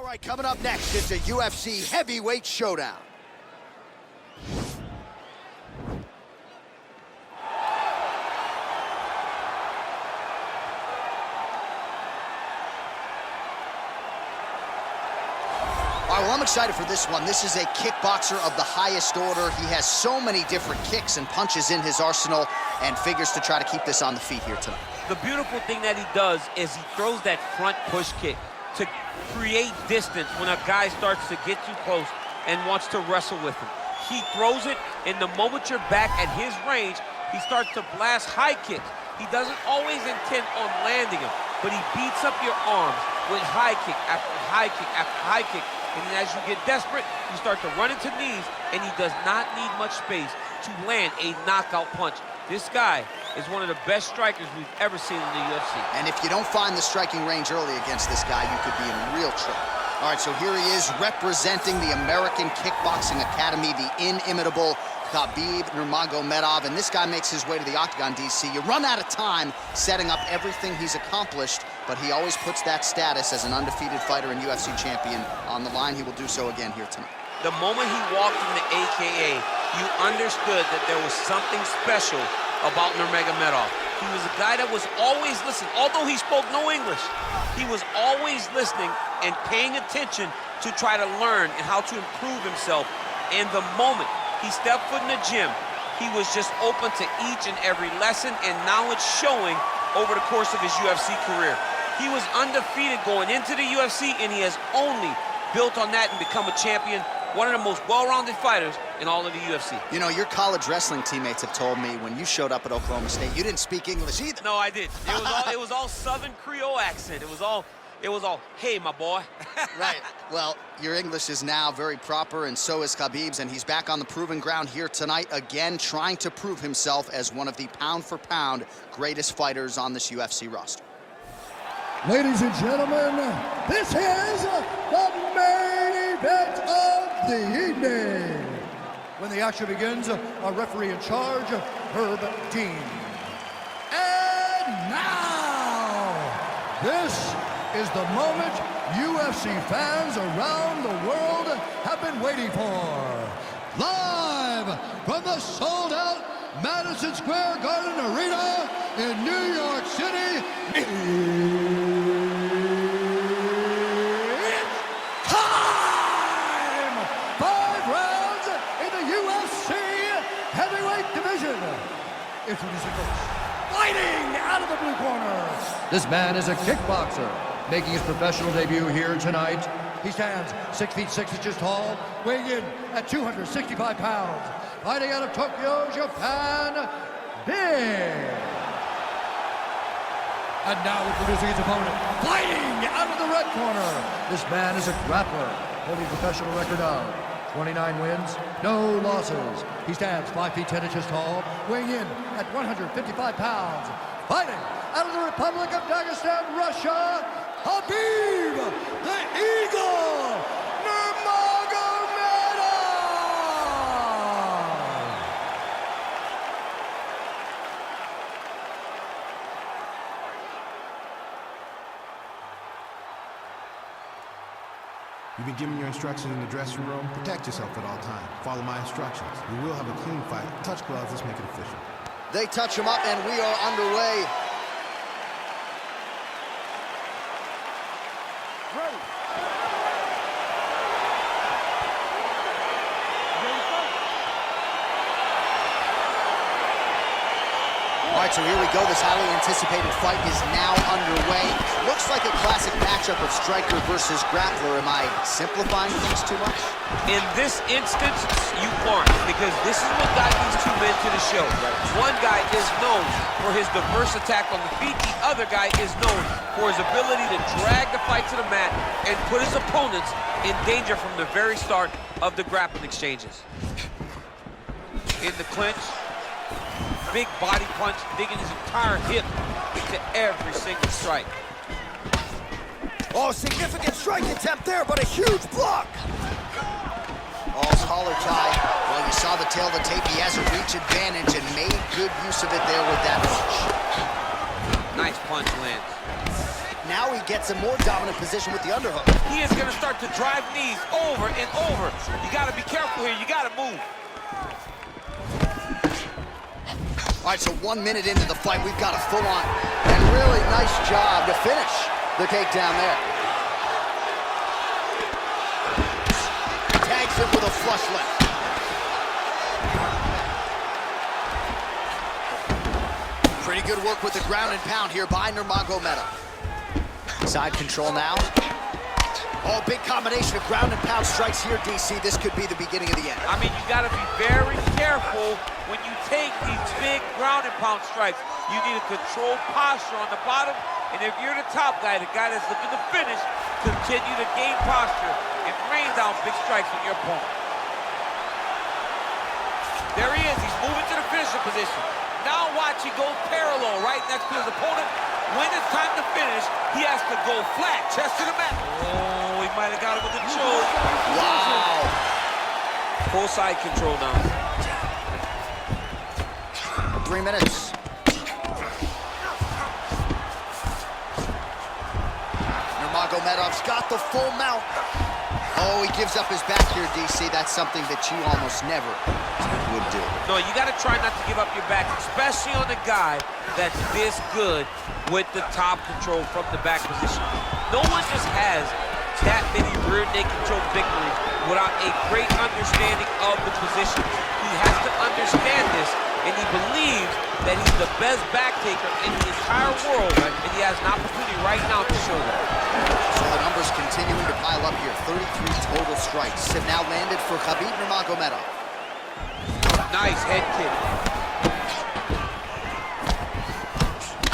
right, coming up next, it's a UFC heavyweight showdown. All right, well, I'm excited for this one. This is a kickboxer of the highest order. He has so many different kicks and punches in his arsenal and figures to try to keep this on the feet here tonight. The beautiful thing that he does is he throws that front push kick to create distance when a guy starts to get too close and wants to wrestle with him. He throws it, and the moment you're back at his range, he starts to blast high kicks. He doesn't always intend on landing them, but he beats up your arms with high kick after high kick after high kick. And then as you get desperate, you start to run into knees, and he does not need much space to land a knockout punch. This guy is one of the best strikers we've ever seen in the UFC. And if you don't find the striking range early against this guy, you could be in real trouble. All right, so here he is representing the American Kickboxing Academy, the inimitable Khabib Nurmagomedov, and this guy makes his way to the octagon, DC. You run out of time setting up everything he's accomplished, but he always puts that status as an undefeated fighter and UFC champion on the line. He will do so again here tonight. The moment he walked in the AKA, you understood that there was something special about Nurmagomedov. He was a guy that was always listening. Although he spoke no English, he was always listening and paying attention to try to learn and how to improve himself. And the moment he stepped foot in the gym, he was just open to each and every lesson, and now it's showing over the course of his UFC career. He was undefeated going into the UFC, and he has only built on that and become a champion, one of the most well-rounded fighters in all of the UFC. You know, your college wrestling teammates have told me when you showed up at Oklahoma State, you didn't speak English either. No, I didn't. It was all Southern Creole accent. It was all, hey, my boy. Right. Well, your English is now very proper, and so is Khabib's, and he's back on the proving ground here tonight, again, trying to prove himself as one of the pound-for-pound greatest fighters on this UFC roster. Ladies and gentlemen, this is the main event of the evening. When the action begins, our referee in charge, Herb Dean. And now, this is the moment UFC fans around the world have been waiting for. Live from the sold-out Madison Square Garden Arena in New York City, it's time! 5 rounds in the UFC heavyweight division. Introducing first, fighting out of the blue corner. This man is a kickboxer, making his professional debut here tonight. He stands 6 feet 6 inches tall, weighing in at 265 pounds. Fighting out of Tokyo, Japan, Big. And now introducing his opponent, fighting out of the red corner. This man is a grappler, holding a professional record of 29 wins, no losses. He stands 5 feet 10 inches tall, weighing in at 155 pounds. Fighting out of the Republic of Dagestan, Russia, Khabib, the Eagle, Nurmagomedov! You've been given your instructions in the dressing room. Protect yourself at all times. Follow my instructions. We will have a clean fight. Touch gloves, let's make it official. They touch him up, and we are underway. Ready. All right, so here we go. This highly anticipated fight is now underway. Looks like a classic matchup of striker versus grappler. Am I simplifying things too much? In this instance, you aren't, because this is what got these two men to the show. One guy is known for his diverse attack on the feet. The other guy is known for his ability to drag the fight to the mat and put his opponents in danger from the very start of the grappling exchanges. In the clinch, big body punch, digging his entire hip into every single strike. Oh, significant strike attempt there, but a huge block. Oh, collar tie. Well, you saw the tail of the tape. He has a reach advantage and made good use of it there with that punch. Nice punch lands. Now he gets a more dominant position with the underhook. He is going to start to drive knees over and over. You got to be careful here. You got to move. All right, so 1 minute into the fight, we've got a full-on and really nice job to finish the takedown there. Tags him with a flush left. Pretty good work with the ground and pound here by Nurmagomedov. Side control now. Oh, big combination of ground and pound strikes here, DC. This could be the beginning of the end. I mean, you got to be very careful when you take these big ground and pound strikes. You need a controlled posture on the bottom, and if you're the top guy, the guy that's looking to finish, continue to gain posture and rain down big strikes on your opponent. There he is. He's moving to the finishing position. Now watch, he goes parallel right next to his opponent. When it's time to finish, he has to go flat, chest to the mat. Oh, he might have got him with a choke. Wow. Full side control now. 3 minutes. Nurmagomedov's got the full mount. Oh, he gives up his back here, DC. That's something that you almost never would do. No, you got to try not to give up your back, especially on a guy that's this good with the top control from the back position. No one just has that many rear naked choke victories without a great understanding of the position. He has to understand this, and he believes that he's the best back taker in the entire world, and he has an opportunity right now to show that. So the numbers continuing to pile up here. 33 total strikes have now landed for Khabib Nurmagomedov. Nice head kick.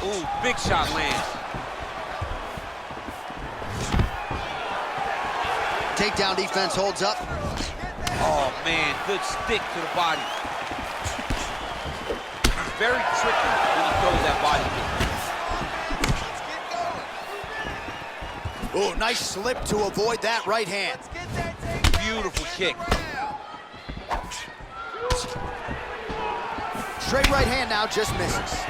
Ooh, big shot lands. Takedown defense holds up. Oh, man, good stick to the body. He's very tricky when he throws that body kick. Oh, nice slip to avoid that right hand. Beautiful kick. Straight right hand now, just misses.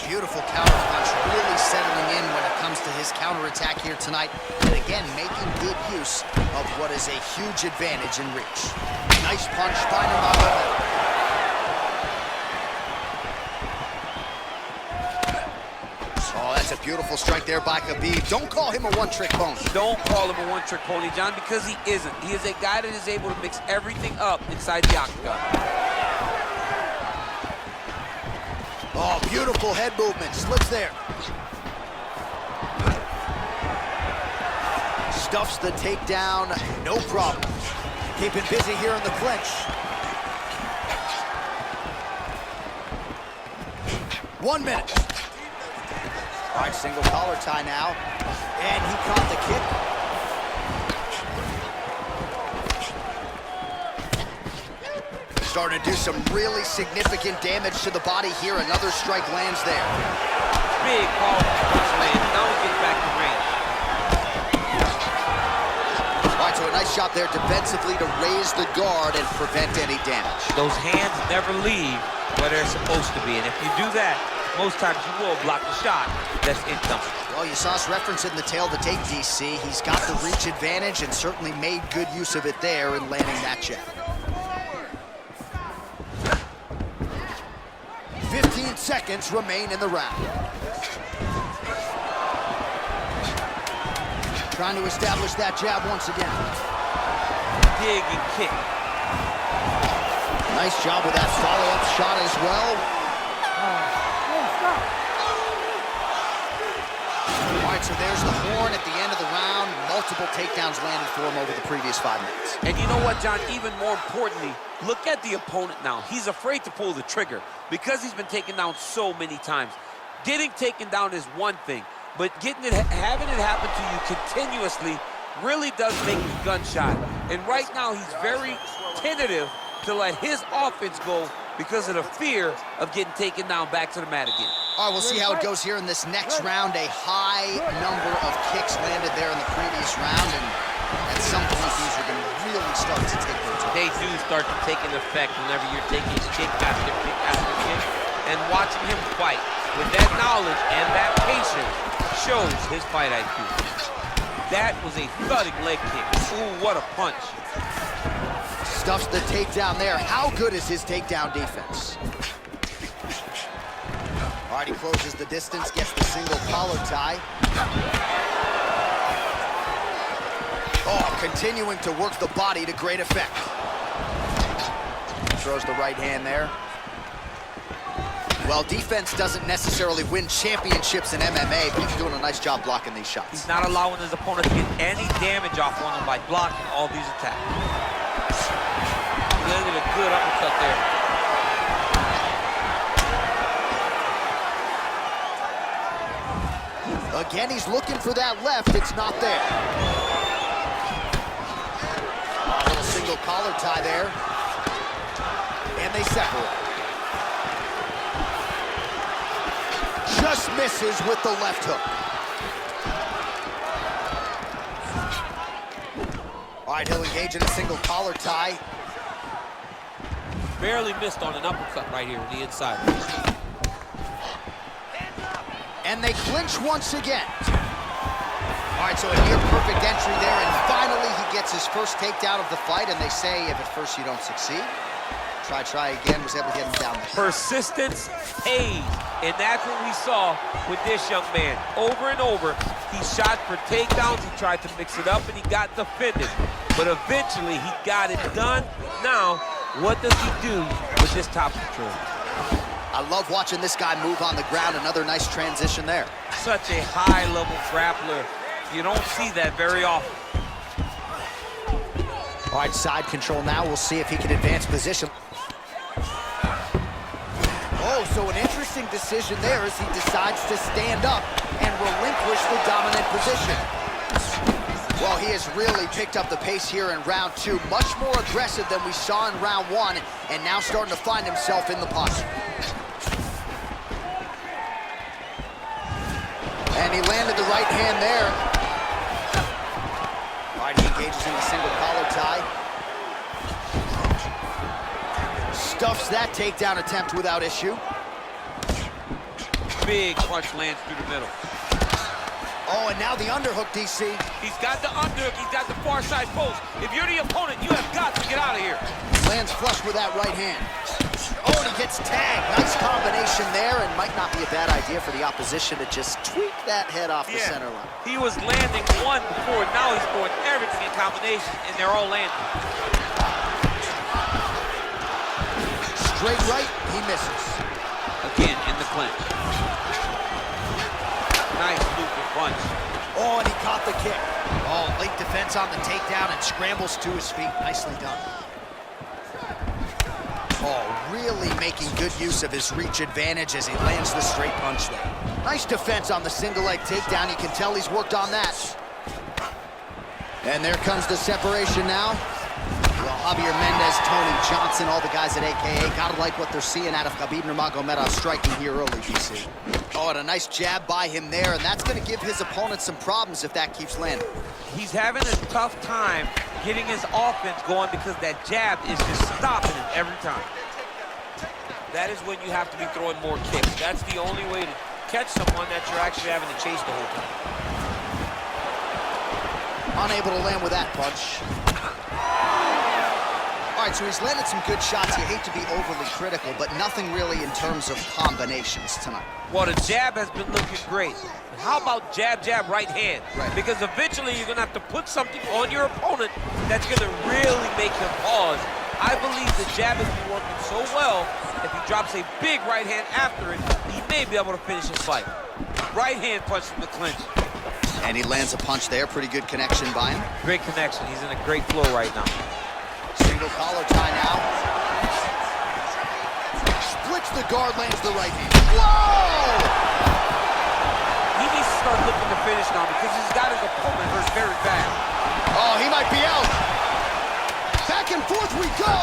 Beautiful counter punch, really settling in when it comes to his counterattack here tonight. And again, making good use of what is a huge advantage in reach. Nice punch by Nurmagomedov. Oh, that's a beautiful strike there by Khabib. Don't call him a one-trick pony. Don't call him a one-trick pony, John, because he isn't. He is a guy that is able to mix everything up inside the octagon. Oh, beautiful head movement. Slips there. Stuffs the takedown. No problem. Keeping busy here in the clinch. 1 minute. All right, single collar tie now. And he caught the kick. Starting to do some really significant damage to the body here. Another strike lands there. Big powerful punch lands. Now he gets back to range. All right, so a nice shot there defensively to raise the guard and prevent any damage. Those hands never leave where they're supposed to be, and if you do that, most times you will block the shot that's incoming. Well, you saw us reference it in the tail of the tape, DC. He's got the reach advantage and certainly made good use of it there in landing that jab. 15 seconds remain in the round. Trying to establish that jab once again. Dig and kick. Nice job with that follow-up shot as well. All right, so there's the horn at the end of the round. Multiple takedowns landed for him over the previous 5 minutes. And you know what, John? Even more importantly, look at the opponent now. He's afraid to pull the trigger because he's been taken down so many times. Getting taken down is one thing, but having it happen to you continuously really does make you gun-shy. And right now, he's very tentative to let his offense go because of the fear of getting taken down back to the mat again. All right, we'll see how it goes here in this next round. A high number of kicks landed there in the previous round, and at some point, these are going to really start to take their toll. They do start to take an effect whenever you're taking kick after kick after kick. And watching him fight with that knowledge and that patience shows his fight IQ. That was a thudding leg kick. Ooh, what a punch. Stuffs the takedown there. How good is his takedown defense? All right, he closes the distance, gets the single collar tie. Oh, continuing to work the body to great effect. Throws the right hand there. Well, defense doesn't necessarily win championships in MMA, but he's doing a nice job blocking these shots. He's not allowing his opponent to get any damage off on him by blocking all these attacks. Landed a good uppercut there. Again, he's looking for that left. It's not there. A little single collar tie there. And they separate. Just misses with the left hook. All right, he'll engage in a single collar tie. Barely missed on an uppercut right here on the inside. And they clinch once again. All right, so a near perfect entry there, and finally he gets his first takedown of the fight, and they say if at first you don't succeed, try again, was able to get him down there. Persistence pays, and that's what we saw with this young man. Over and over, he shot for takedowns, he tried to mix it up, and he got defended. But eventually, he got it done. Now, what does he do with this top control? I love watching this guy move on the ground. Another nice transition there. Such a high-level grappler. You don't see that very often. All right, side control now. We'll see if he can advance position. Oh, so an interesting decision there as he decides to stand up and relinquish the dominant position. Well, he has really picked up the pace here in round two. Much more aggressive than we saw in round one, and now starting to find himself in the posture. And he landed the right hand there. All right, he engages in the single collar tie. Stuffs that takedown attempt without issue. Big punch lands through the middle. Oh, and now the underhook, DC. He's got the underhook, he's got the far side post. If you're the opponent, you have got to get out of here. Lands flush with that right hand. Oh, and he gets tagged. Nice combination there, and might not be a bad idea for the opposition to just tweak that head off the center line. He was landing one before, now he's going everything in combination, and they're all landing. Straight right, he misses. Again, in the clinch. Nice looping punch. Oh, and he caught the kick. Oh, late defense on the takedown and scrambles to his feet. Nicely done. Oh, really making good use of his reach advantage as he lands the straight punch there. Nice defense on the single leg takedown. You can tell he's worked on that. And there comes the separation now. Well, Javier Mendez, Tony Johnson, all the guys at AKA, gotta like what they're seeing out of Khabib Nurmagomedov striking here early, DC. Oh, and a nice jab by him there, and that's gonna give his opponent some problems if that keeps landing. He's having a tough time getting his offense going because that jab is just stopping him every time. That is when you have to be throwing more kicks. That's the only way to catch someone that you're actually having to chase the whole time. Unable to land with that punch. All right, so he's landed some good shots. You hate to be overly critical, but nothing really in terms of combinations tonight. Well, the jab has been looking great. How about jab, jab, right hand? Right. Because eventually you're gonna have to put something on your opponent that's gonna really make him pause. I believe the jab has been working so well, if he drops a big right hand after it, he may be able to finish his fight. Right hand punch from the clinch. And he lands a punch there. Pretty good connection by him. Great connection. He's in a great flow right now. Single collar tie now. Splits the guard, lands the right hand. Whoa! He needs to start looking to finish now because he's got his opponent hurt very bad. Oh, he might be out. Back and forth we go.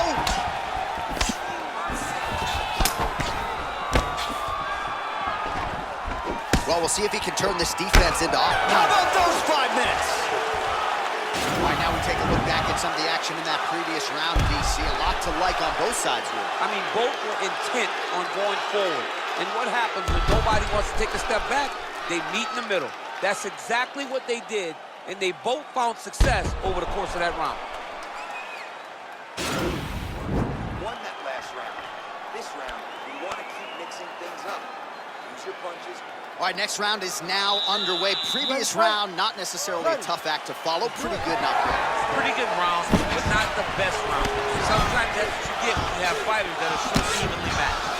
Well, we'll see if he can turn this defense into offense. How about those 5 minutes? All right, now we take a look back at some of the action in that previous round, DC. A lot to like on both sides here. I mean, both were intent on going forward. And what happens when nobody wants to take a step back? They meet in the middle. That's exactly what they did, and they both found success over the course of that round. Won that last round. This round, you want to keep mixing things up. Use your punches. All right, next round is now underway. Previous round, not necessarily a tough act to follow. Pretty good knockout. Pretty good round, but not the best round. Sometimes that's what you get when you have fighters that are so evenly matched.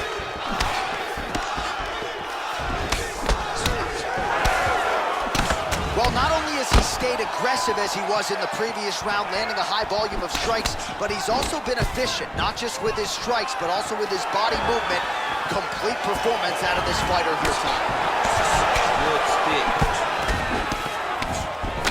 Well, not only has he stayed aggressive as he was in the previous round, landing a high volume of strikes, but he's also been efficient, not just with his strikes, but also with his body movement. Complete performance out of this fighter here tonight. Good stick.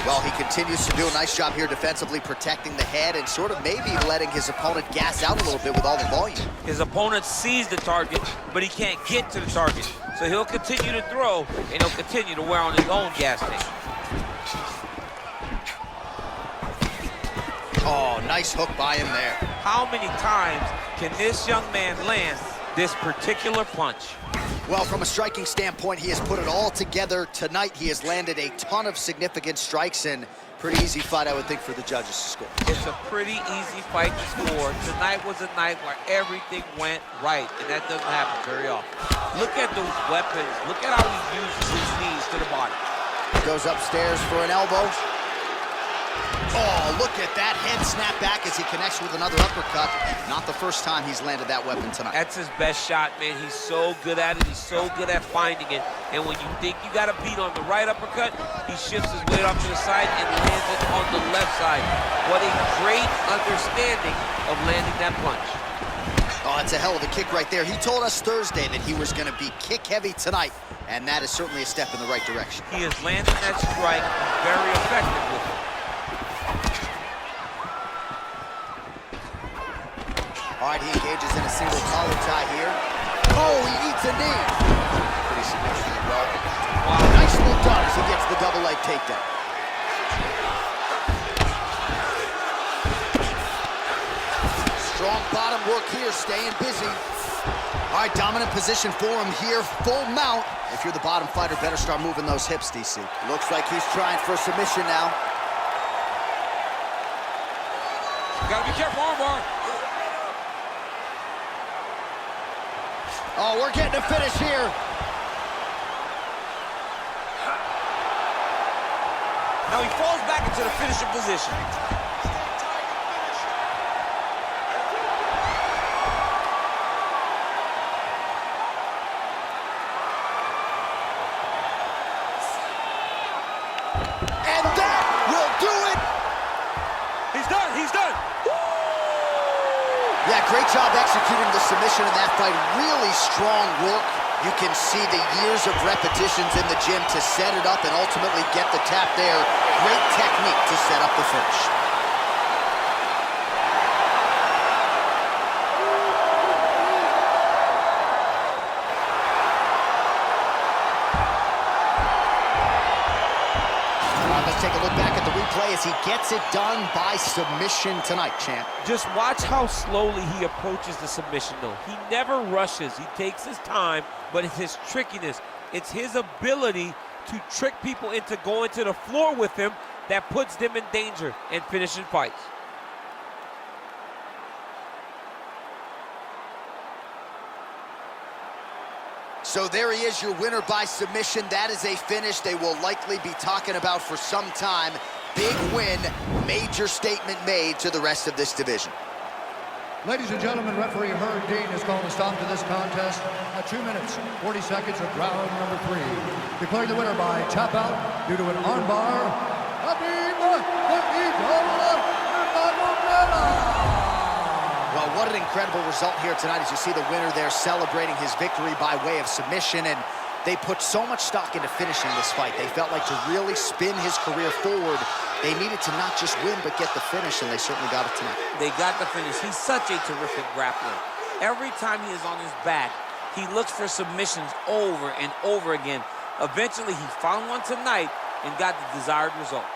Well, he continues to do a nice job here defensively, protecting the head and sort of maybe letting his opponent gas out a little bit with all the volume. His opponent sees the target, but he can't get to the target. So he'll continue to throw, and he'll continue to wear on his own gas tank. Oh, nice hook by him there. How many times can this young man land this particular punch? Well, from a striking standpoint, he has put it all together tonight. He has landed a ton of significant strikes, and pretty easy fight, I would think, for the judges to score. It's a pretty easy fight to score. Tonight was a night where everything went right, and that doesn't happen very often. Look at those weapons. Look at how he uses his knees to the body. Goes upstairs for an elbow. Oh, look at that head snap back as he connects with another uppercut. Not the first time he's landed that weapon tonight. That's his best shot, man. He's so good at it. He's so good at finding it. And when you think you got a beat on the right uppercut, he shifts his weight off to the side and lands it on the left side. What a great understanding of landing that punch. Oh, that's a hell of a kick right there. He told us Thursday that he was going to be kick-heavy tonight, and that is certainly a step in the right direction. He is landing that strike very effective with it. All right, he engages in a single collar tie here. Oh, he eats a knee. Pretty significant. Well, wow, nice move done as he gets the double leg takedown. Strong bottom work here, staying busy. All right, dominant position for him here, full mount. If you're the bottom fighter, better start moving those hips, DC. Looks like he's trying for submission now. You gotta be careful, armbar. Oh, we're getting a finish here. Now he falls back into the finishing position. And that will do it. He's done, he's done. Yeah, great job executing the submission in that fight. Really strong work. You can see the years of repetitions in the gym to set it up and ultimately get the tap there. Great technique to set up the finish. Take a look back at the replay as he gets it done by submission tonight, champ. Just watch how slowly he approaches the submission, though. He never rushes. He takes his time, but it's his trickiness. It's his ability to trick people into going to the floor with him that puts them in danger and finishing fights. So there he is, your winner by submission. That is a finish they will likely be talking about for some time. Big win, major statement made to the rest of this division. Ladies and gentlemen, referee Herb Dean has called a stop to this contest at 2 minutes, 40 seconds of round number 3. Declaring the winner by tap out due to an armbar, Khabib Nurmagomedov. Well, what an incredible result here tonight as you see the winner there celebrating his victory by way of submission, and they put so much stock into finishing this fight. They felt like to really spin his career forward, they needed to not just win, but get the finish, and they certainly got it tonight. They got the finish. He's such a terrific grappler. Every time he is on his back, he looks for submissions over and over again. Eventually, he found one tonight and got the desired result.